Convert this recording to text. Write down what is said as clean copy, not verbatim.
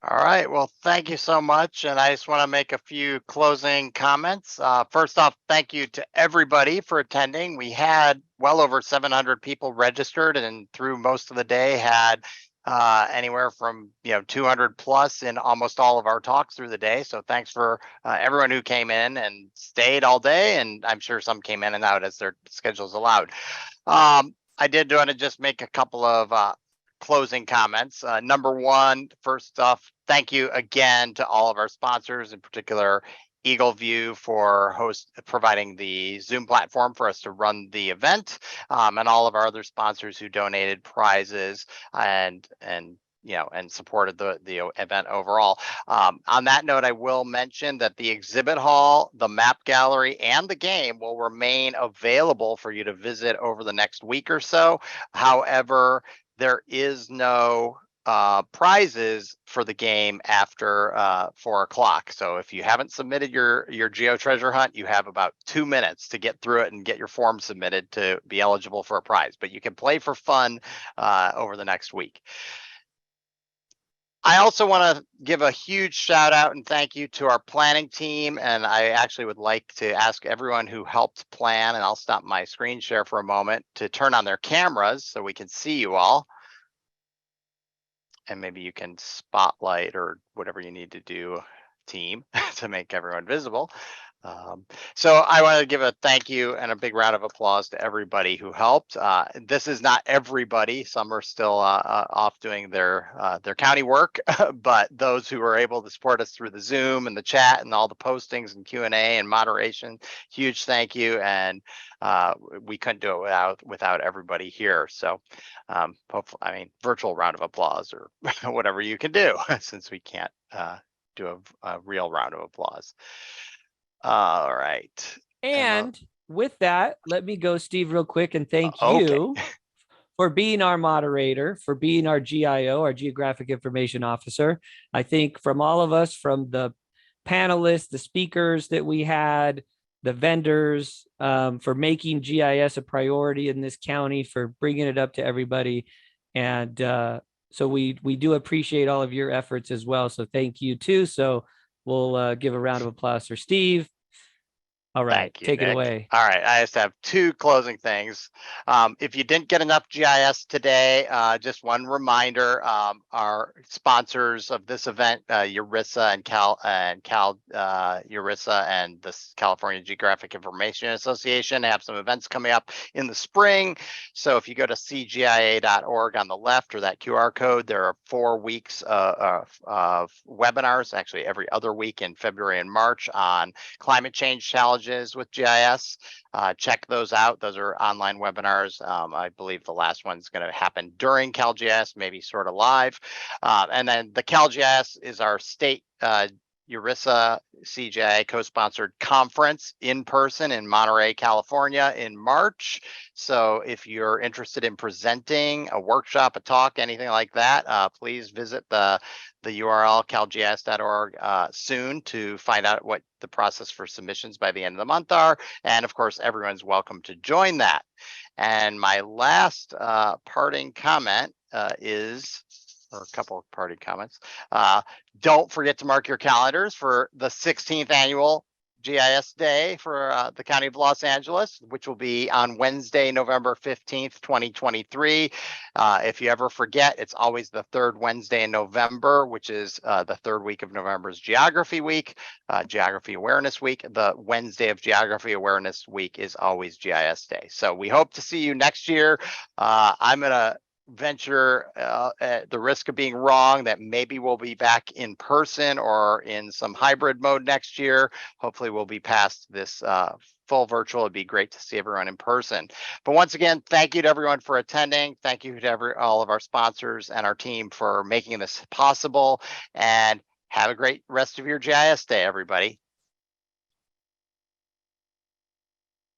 All right. Well, thank you so much. And I just want to make a few closing comments. First off, thank you to everybody for attending. We had well over 700 people registered, and through most of the day had anywhere from 200 plus in almost all of our talks through the day. So thanks for everyone who came in and stayed all day, and I'm sure some came in and out as their schedules allowed. I did want to just make a couple of closing comments. Number one, first off, thank you again to all of our sponsors, in particular Eagle View for providing the Zoom platform for us to run the event, and all of our other sponsors who donated prizes and supported the event overall. On that note, I will mention that the exhibit hall, the map gallery, and the game will remain available for you to visit over the next week or so. However, there is no prizes for the game after 4 o'clock. So if you haven't submitted your Geo Treasure Hunt, you have about 2 minutes to get through it and get your form submitted to be eligible for a prize. But you can play for fun over the next week. I also want to give a huge shout out and thank you to our planning team. And I actually would like to ask everyone who helped plan, and I'll stop my screen share for a moment, to turn on their cameras so we can see you all. And maybe you can spotlight or whatever you need to do, team, to make everyone visible. So I want to give a thank you and a big round of applause to everybody who helped. This is not everybody. Some are still off doing their county work, but those who were able to support us through the Zoom and the chat and all the postings and Q&A and moderation, huge thank you. And we couldn't do it without everybody here. So hopefully, virtual round of applause or whatever you can do, since we can't do a real round of applause. All right. And with that, let me go, Steve, real quick, and thank Okay. you for being our moderator, for being our GIO, our Geographic Information Officer. I think from all of us, from the panelists, the speakers that we had, the vendors, for making GIS a priority in this county, for bringing it up to everybody. And so we do appreciate all of your efforts as well. So thank you too. So we'll give a round of applause for Steve. All right, Thank you, take it Nick. away. All right, I just have two closing things. If you didn't get enough GIS today, just one reminder: our sponsors of this event, EURISA and EURISA and the California Geographic Information Association, have some events coming up in the spring. So if you go to cgia.org on the left, or that QR code, there are 4 weeks of webinars, actually every other week in February and March, on climate change challenges with GIS. Check those out. Those are online webinars. I believe the last one's going to happen during CalGIS, maybe sort of live. And then the CalGIS is our state EURISA CGI co-sponsored conference in person in Monterey, California in March. So if you're interested in presenting a workshop, a talk, anything like that, please visit the URL calgis.org soon to find out what the process for submissions by the end of the month are. And of course, everyone's welcome to join that. And my last parting comment is, or a couple of parting comments. Don't forget to mark your calendars for the 16th annual GIS Day for the County of Los Angeles, which will be on Wednesday, November 15th, 2023. If you ever forget, it's always the third Wednesday in November, which is the third week of November's Geography Week, Geography Awareness Week. The Wednesday of Geography Awareness Week is always GIS Day. So we hope to see you next year. I'm going to venture at the risk of being wrong that maybe we'll be back in person or in some hybrid mode next year. Hopefully we'll be past this full virtual. It'd be great to see everyone in person. But once again, thank you to everyone for attending. Thank you to all of our sponsors and our team for making this possible. And have a great rest of your GIS day, everybody.